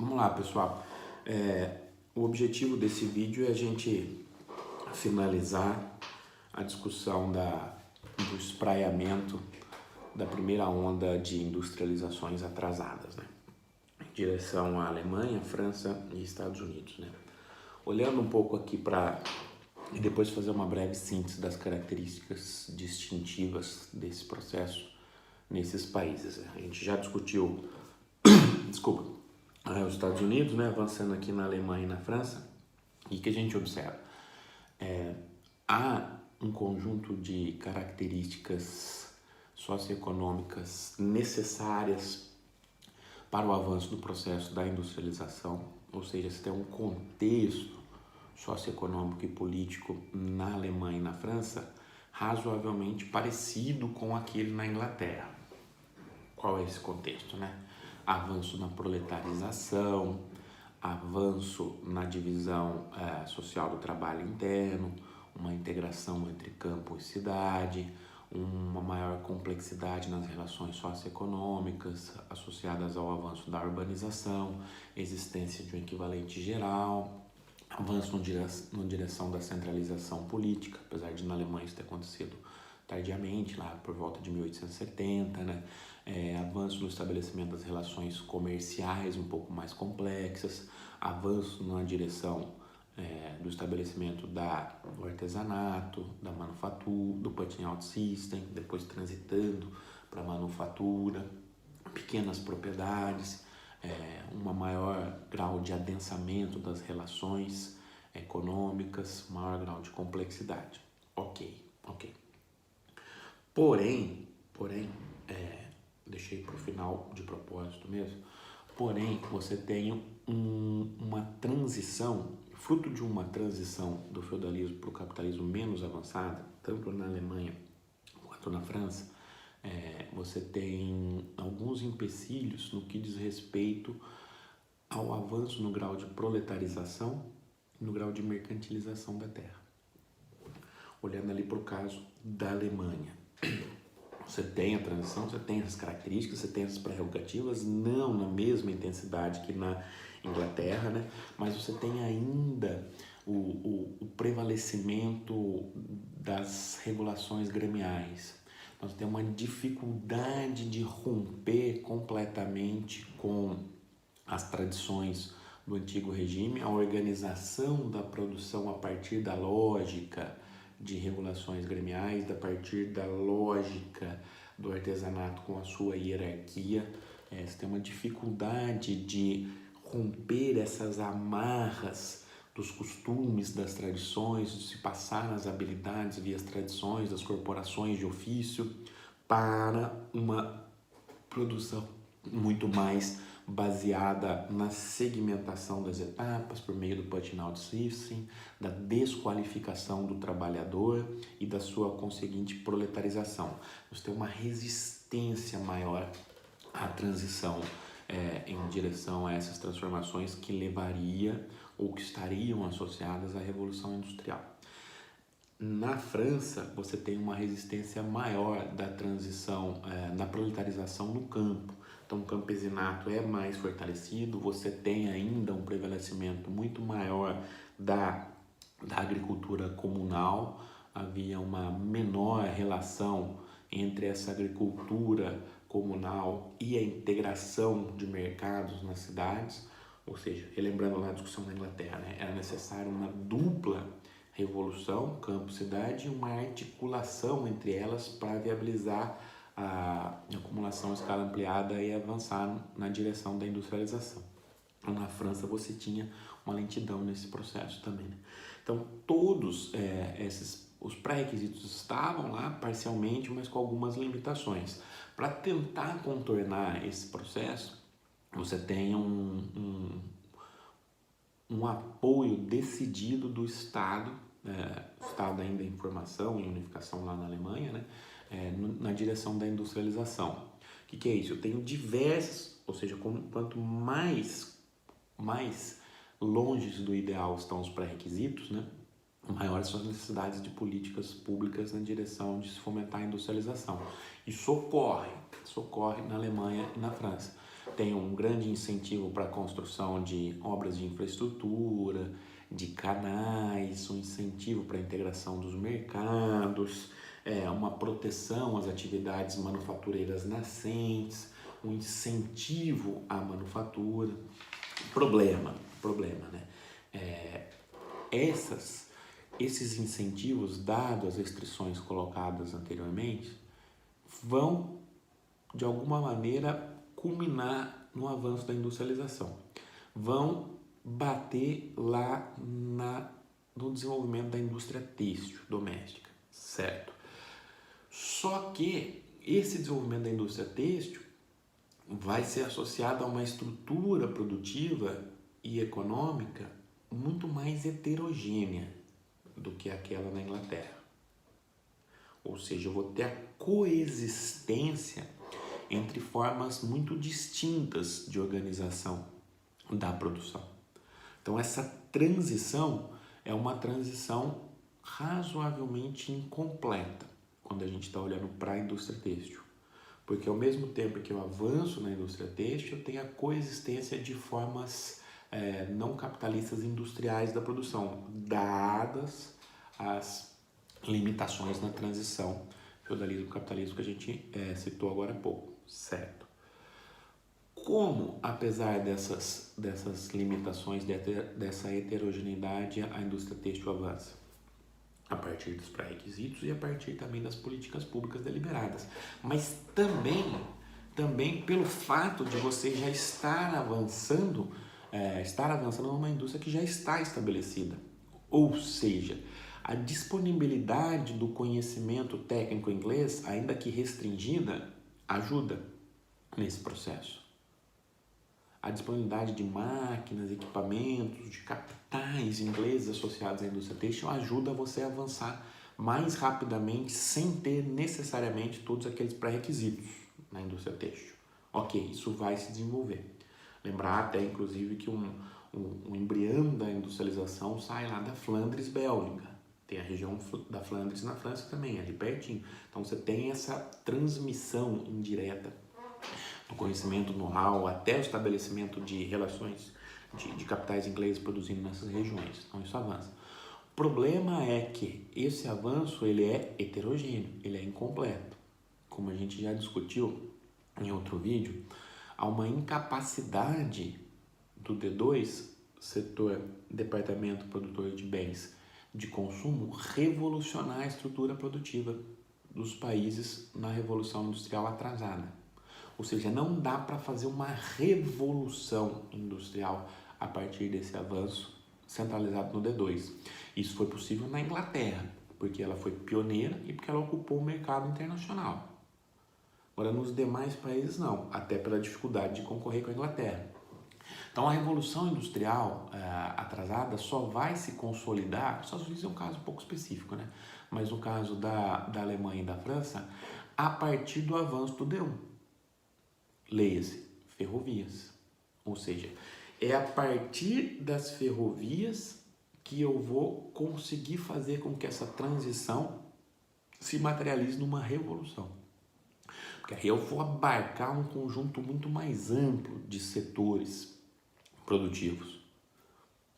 Vamos lá, pessoal. O objetivo desse vídeo é a gente finalizar a discussão do espraiamento da primeira onda de industrializações atrasadas, né? Em direção à Alemanha, França e Estados Unidos, né? Olhando um pouco aqui e depois fazer uma breve síntese das características distintivas desse processo nesses países. A gente já discutiu, desculpa, os Estados Unidos, né, avançando aqui na Alemanha e na França. E que a gente observa? Há um conjunto de características socioeconômicas necessárias para o avanço do processo da industrialização, ou seja, se tem um contexto socioeconômico e político na Alemanha e na França razoavelmente parecido com aquele na Inglaterra. Qual é esse contexto, né? Avanço na proletarização, avanço na divisão social do trabalho interno, uma integração entre campo e cidade, uma maior complexidade nas relações socioeconômicas associadas ao avanço da urbanização, existência de um equivalente geral, avanço na direção da centralização política, apesar de na Alemanha isso ter acontecido tardiamente, lá por volta de 1870, né? Avanço no estabelecimento das relações comerciais um pouco mais complexas, avanço na direção do estabelecimento do artesanato, da manufatura, do putting out system, depois transitando para a manufatura, pequenas propriedades, um maior grau de adensamento das relações econômicas, maior grau de complexidade. Ok. Porém, deixei para o final de propósito mesmo, porém você tem uma transição, fruto de uma transição do feudalismo para o capitalismo menos avançada, tanto na Alemanha quanto na França, você tem alguns empecilhos no que diz respeito ao avanço no grau de proletarização e no grau de mercantilização da terra. Olhando ali para o caso da Alemanha, você tem a transição, você tem essas características, você tem essas prerrogativas, não na mesma intensidade que na Inglaterra, né? Mas você tem ainda o prevalecimento das regulações gremiais. Nós temos uma dificuldade de romper completamente com as tradições do antigo regime, a organização da produção a partir da lógica de regulações gremiais, a partir da lógica do artesanato com a sua hierarquia. Você tem uma dificuldade de romper essas amarras dos costumes, das tradições, de se passar as habilidades via as tradições das corporações de ofício para uma produção muito mais baseada na segmentação das etapas por meio do putting out system, da desqualificação do trabalhador e da sua conseguinte proletarização. Você tem uma resistência maior à transição em direção a essas transformações que levaria ou que estariam associadas à Revolução Industrial. Na França, você tem uma resistência maior da transição, na proletarização no campo. Então, o campesinato é mais fortalecido, você tem ainda um prevalecimento muito maior da agricultura comunal, havia uma menor relação entre essa agricultura comunal e a integração de mercados nas cidades, ou seja, relembrando lá a discussão na Inglaterra, né? Era necessário uma dupla revolução, campo-cidade, e uma articulação entre elas para viabilizar a acumulação em escala ampliada e avançar na direção da industrialização. Na França você tinha uma lentidão nesse processo também, né? Então todos os pré-requisitos estavam lá parcialmente, mas com algumas limitações. Para tentar contornar esse processo, você tem um apoio decidido do Estado, Estado ainda em formação e unificação lá na Alemanha, né? Na direção da industrialização. O que é isso? Eu tenho diversas, ou seja, quanto mais longe do ideal estão os pré-requisitos, né? Maiores são as necessidades de políticas públicas na direção de se fomentar a industrialização. Isso ocorre na Alemanha e na França. tem um grande incentivo para a construção de obras de infraestrutura, de canais, um incentivo para a integração dos mercados, uma proteção às atividades manufatureiras nascentes, um incentivo à manufatura. Problema, né? Esses incentivos, dados as restrições colocadas anteriormente, vão, de alguma maneira, culminar no avanço da industrialização. Vão bater lá no desenvolvimento da indústria têxtil doméstica, certo? Só que esse desenvolvimento da indústria têxtil vai ser associado a uma estrutura produtiva e econômica muito mais heterogênea do que aquela na Inglaterra. Ou seja, eu vou ter a coexistência entre formas muito distintas de organização da produção. Então, essa transição é uma transição razoavelmente incompleta quando a gente está olhando para a indústria têxtil. Porque ao mesmo tempo que eu avanço na indústria têxtil, eu tenho a coexistência de formas não capitalistas industriais da produção, dadas as limitações na transição feudalismo-capitalismo que a gente citou agora há pouco, certo? Como, apesar dessas limitações, dessa heterogeneidade, a indústria têxtil avança? A partir dos pré-requisitos e a partir também das políticas públicas deliberadas. Mas também pelo fato de você já estar avançando numa indústria que já está estabelecida. Ou seja, a disponibilidade do conhecimento técnico inglês, ainda que restringida, ajuda nesse processo. A disponibilidade de máquinas, equipamentos, de capitais ingleses associados à indústria têxtil ajuda você a avançar mais rapidamente sem ter necessariamente todos aqueles pré-requisitos na indústria têxtil. Ok, isso vai se desenvolver. Lembrar até, inclusive, que um embrião da industrialização sai lá da Flandres Bélgica. Tem a região da Flandres na França também, ali pertinho. Então, você tem essa transmissão indireta do conhecimento, know-how, até o estabelecimento de relações de capitais ingleses produzindo nessas regiões. Então, isso avança. O problema é que esse avanço ele é heterogêneo, ele é incompleto. Como a gente já discutiu em outro vídeo, há uma incapacidade do D2, setor Departamento Produtor de Bens de Consumo, revolucionar a estrutura produtiva dos países na Revolução Industrial atrasada. Ou seja, não dá para fazer uma revolução industrial a partir desse avanço centralizado no D2. Isso foi possível na Inglaterra, porque ela foi pioneira e porque ela ocupou o mercado internacional. Agora, nos demais países, não, até pela dificuldade de concorrer com a Inglaterra. Então, a Revolução Industrial atrasada só vai se consolidar, os Estados Unidos é um caso um pouco específico, né? Mas no caso da Alemanha e da França, a partir do avanço do D1. Leia-se, ferrovias. Ou seja, é a partir das ferrovias que eu vou conseguir fazer com que essa transição se materialize numa revolução. Porque aí eu vou abarcar um conjunto muito mais amplo de setores produtivos.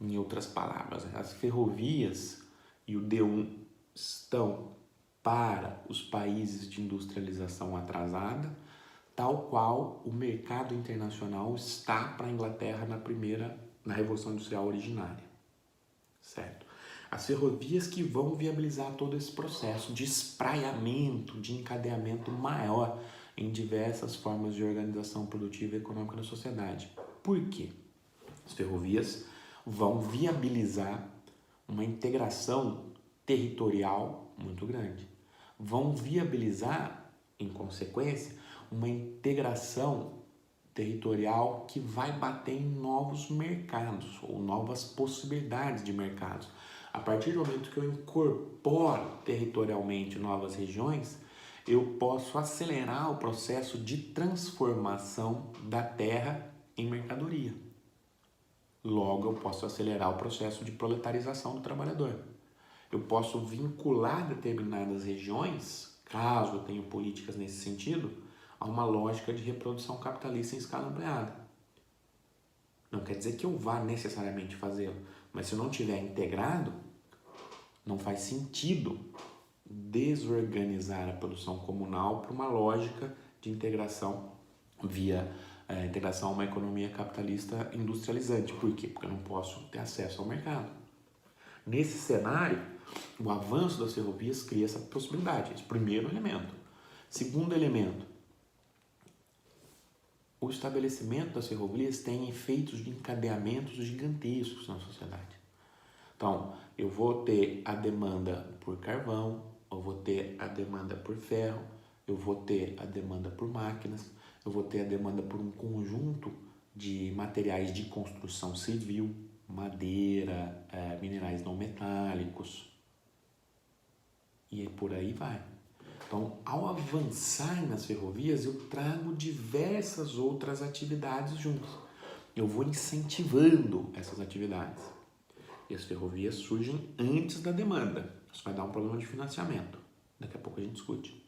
Em outras palavras, as ferrovias e o D1 estão para os países de industrialização atrasada, tal qual o mercado internacional está para a Inglaterra na Revolução Industrial originária, certo? As ferrovias que vão viabilizar todo esse processo de espraiamento, de encadeamento maior em diversas formas de organização produtiva e econômica da sociedade. Por quê? As ferrovias vão viabilizar uma integração territorial muito grande. Vão viabilizar, em consequência, uma integração territorial que vai bater em novos mercados ou novas possibilidades de mercados. A partir do momento que eu incorporo territorialmente novas regiões, eu posso acelerar o processo de transformação da terra em mercadoria. Logo, eu posso acelerar o processo de proletarização do trabalhador. Eu posso vincular determinadas regiões, caso eu tenha políticas nesse sentido, a uma lógica de reprodução capitalista em escala ampliada. Não quer dizer que eu vá necessariamente fazê-lo, mas se eu não tiver integrado, não faz sentido desorganizar a produção comunal para uma lógica de integração via integração a uma economia capitalista industrializante. Por quê? Porque eu não posso ter acesso ao mercado. Nesse cenário, o avanço das ferrovias cria essa possibilidade. Esse primeiro elemento. Segundo elemento, o estabelecimento das ferrovias tem efeitos de encadeamentos gigantescos na sociedade. Então, eu vou ter a demanda por carvão, eu vou ter a demanda por ferro, eu vou ter a demanda por máquinas, eu vou ter a demanda por um conjunto de materiais de construção civil, madeira, minerais não metálicos, e por aí vai. Então, ao avançar nas ferrovias, eu trago diversas outras atividades juntos. Eu vou incentivando essas atividades. E as ferrovias surgem antes da demanda. Isso vai dar um problema de financiamento. Daqui a pouco a gente discute.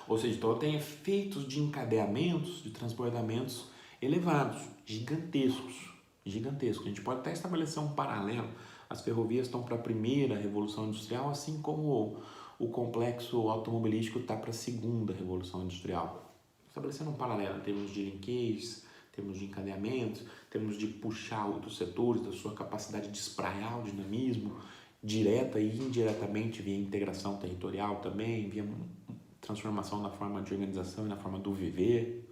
Ou seja, então eu tenho efeitos de encadeamentos, de transbordamentos elevados, gigantescos. A gente pode até estabelecer um paralelo. As ferrovias estão para a primeira revolução industrial, assim como o complexo automobilístico está para a segunda revolução industrial. Estabelecendo um paralelo em termos de linkages, em termos de encadeamentos, em termos de puxar outros setores, da sua capacidade de espraiar o dinamismo, direta e indiretamente via integração territorial também, via transformação na forma de organização e na forma do viver.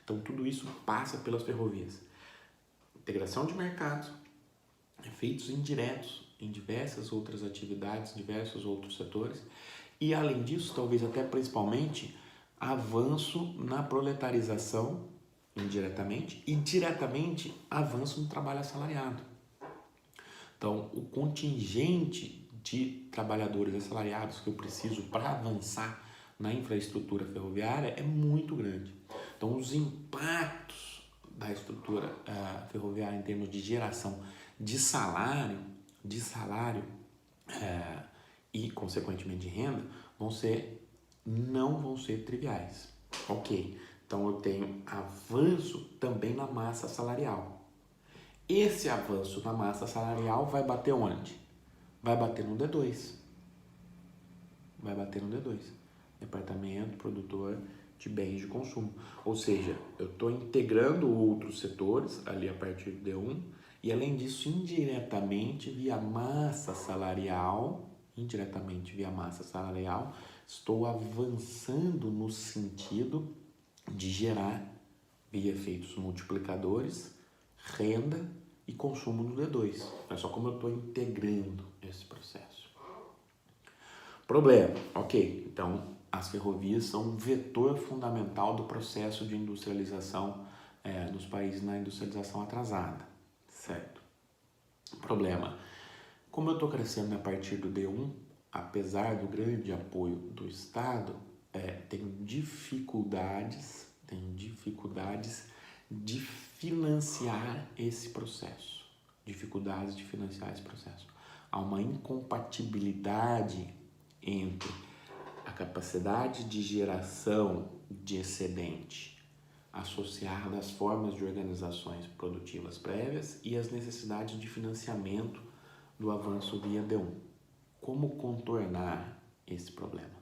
Então tudo isso passa pelas ferrovias. Integração de mercados, efeitos indiretos em diversas outras atividades, diversos outros setores, e além disso, talvez até principalmente, avanço na proletarização indiretamente e diretamente avanço no trabalho assalariado. Então, o contingente de trabalhadores assalariados que eu preciso para avançar na infraestrutura ferroviária é muito grande. Então, os impactos da estrutura ferroviária em termos de geração de salário e, consequentemente, de renda, não vão ser triviais. Ok, então eu tenho avanço também na massa salarial. Esse avanço na massa salarial vai bater onde? Vai bater no D2. Departamento Produtor de Bens de Consumo. Ou seja, eu estou integrando outros setores ali a partir do D1 e, além disso, indiretamente via massa salarial, estou avançando no sentido de gerar, via efeitos multiplicadores, renda e consumo no D2. É só como eu estou integrando esse processo. Problema, ok, então as ferrovias são um vetor fundamental do processo de industrialização dos países na industrialização atrasada, certo? Problema, como eu estou crescendo a partir do D1, apesar do grande apoio do Estado, tenho dificuldades de financiar esse processo. Há uma incompatibilidade entre a capacidade de geração de excedente associada às formas de organizações produtivas prévias e as necessidades de financiamento do avanço via D1. Como contornar esse problema?